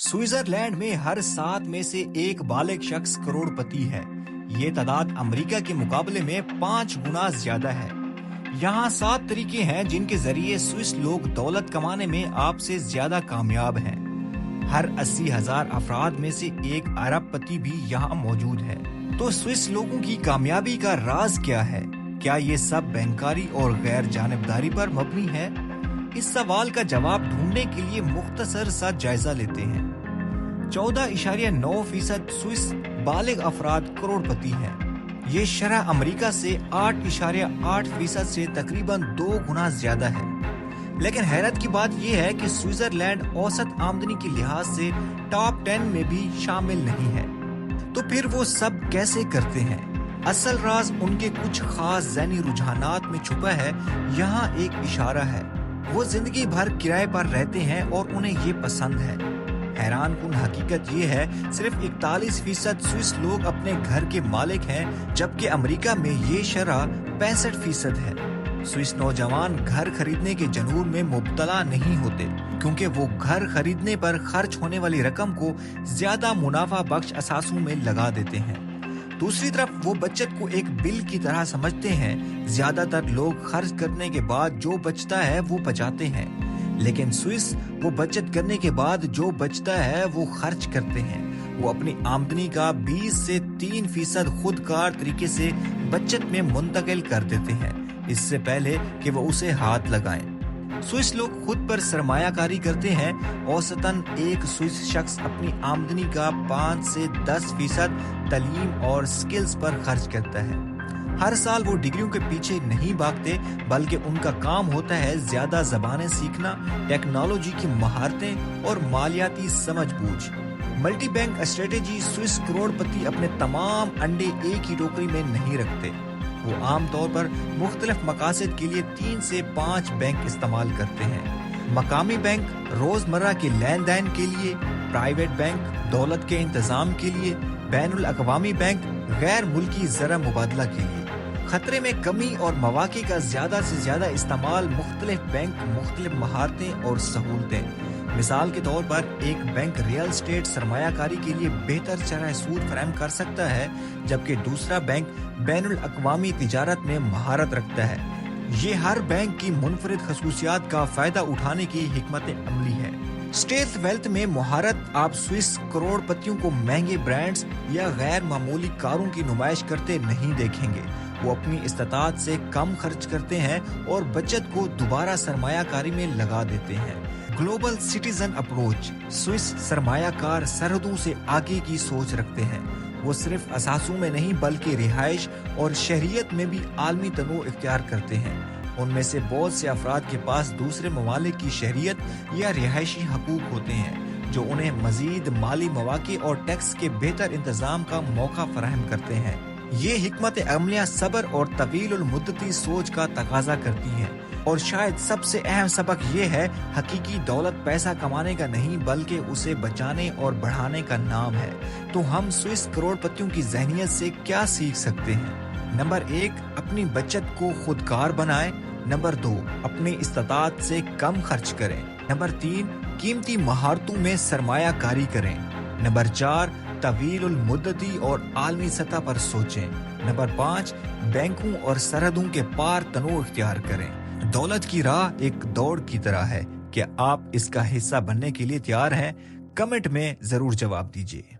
Switzerland में हर 7 में से एक बालिग शख्स करोड़पति है। ये तादाद अमेरिका के मुकाबले में 5 गुना ज्यादा है। यहाँ 7 तरीके हैं जिनके जरिए स्विस लोग दौलत कमाने में आपसे ज्यादा कामयाब हैं। हर 80,000 अफराद में से एक अरबपति भी यहाँ मौजूद है। तो स्विस लोगों की कामयाबी का राज क्या है? क्या ये सब बैंकारी और गैर जानिबदारी पर मबनी है? इस सवाल का जवाब ढूंढने के लिए मुख्तसर सा जायजा लेते हैं। 14.9% स्विस बालिग अफराद करोड़पति हैं। ये शरह अमेरिका से 8.8% से तकरीबन 2 गुना ज्यादा है। लेकिन हैरत की बात यह है कि स्विट्जरलैंड औसत आमदनी के लिहाज से टॉप 10 में भी शामिल नहीं है। तो फिर वो सब कैसे करते हैं? असल राज उनके कुछ खास ज़हनी रुझानात में छुपा है। यहाँ एक इशारा है, वो जिंदगी भर किराए पर रहते हैं और उन्हें ये पसंद है। हैरान कुन हकीकत ये है, सिर्फ 41% स्विस लोग अपने घर के मालिक हैं, जबकि अमेरिका में ये शरह 65% है। स्विस नौजवान घर खरीदने के जुनून में मुब्तला नहीं होते, क्योंकि वो घर खरीदने पर खर्च होने वाली रकम को ज्यादा मुनाफा बख्श असासों में लगा देते हैं। दूसरी तरफ वो बचत को एक बिल की तरह समझते हैं। ज्यादातर लोग खर्च करने के बाद जो बचता है वो बचाते हैं, लेकिन स्विस वो बचत करने के बाद जो बचता है वो खर्च करते हैं। वो अपनी आमदनी का 20 से 3% खुदकार तरीके से बचत में मुंतकिल कर देते हैं, इससे पहले कि वो उसे हाथ लगाएं। स्विस लोग खुद पर सरमायाकारी करते हैं। औसतन एक स्विस शख्स अपनी आमदनी का 5 से 10% तालीम और स्किल्स पर खर्च करता है। हर साल वो डिग्रियों के पीछे नहीं भागते, बल्कि उनका काम होता है ज्यादा जबानें सीखना, टेक्नोलॉजी की महारतें और मालियाती समझबूझ। मल्टी बैंक स्ट्रेटेजी स्विस करोड़पति अपने तमाम अंडे एक ही टोकरी में नहीं रखते। वो आमतौर पर मुख्तलिफ मकासद के लिए 3 से 5 बैंक इस्तेमाल करते हैं। मकामी बैंक रोजमर्रा के लेन देन के लिए, प्राइवेट बैंक दौलत के इंतजाम के लिए, बैनुल अक़वामी बैंक गैर मुल्की ज़रा मुबादला के लिए। खतरे में कमी और मौक़े का ज्यादा से ज्यादा इस्तेमाल, मुख्तलिफ बैंक मुख्तलिफ महारतें और सहूलतें। मिसाल के तौर पर एक बैंक रियल एस्टेट सरमायाकारी के लिए बेहतर शरह सूद फराहम कर सकता है, जबकि दूसरा बैंक बैनुल अक़वामी तिजारत में महारत रखता है। ये हर बैंक की मुनफरिद खसूसियात का फायदा उठाने की हिकमत अमली है। स्टेल्थ वेल्थ में महारत आप स्विस करोड़पतियों को महंगे ब्रांड्स या गैर मामूली कारों की नुमाइश करते नहीं देखेंगे। वो अपनी इस्तात से कम खर्च करते हैं और बचत को दोबारा सरमायाकारी में लगा देते हैं। ग्लोबल सिटीजन अप्रोच स्विस सरमायाकार सरहदों से आगे की सोच रखते हैं। वो सिर्फ असासों में नहीं बल्कि रिहाइश और शहरियत में भी आलमी तनों इख्तियार करते हैं। उनमें से बहुत से अफराद के पास दूसरे ममालिक की शहरियत या रिहायशी हकूक होते हैं, जो उन्हें मजीद माली मौक़े और टैक्स के बेहतर इंतजाम का मौका फराहम करते हैं। ये हिकमत अमलिया सब्र और तवील मुद्दती सोच का तकाजा करती हैं। और शायद सबसे अहम सबक ये है, हकीकी दौलत पैसा कमाने का नहीं बल्कि उसे बचाने और बढ़ाने का नाम है। तो हम स्विस करोड़पतियों की ज़हनियत से क्या सीख सकते हैं? नंबर 1, अपनी बचत को खुदकार बनाएं। नंबर 2, अपनी इस्तात से कम खर्च करें। नंबर 3, कीमती महारतों में सरमायाकारी करें। नंबर 4, तवील मुद्दती और आलमी सतह पर सोचें। नंबर 5, बैंकों और सरहदों के पार तनों इख्तियार करें। दौलत की राह एक दौड़ की तरह है। क्या आप इसका हिस्सा बनने के लिए तैयार हैं? कमेंट में जरूर जवाब दीजिए।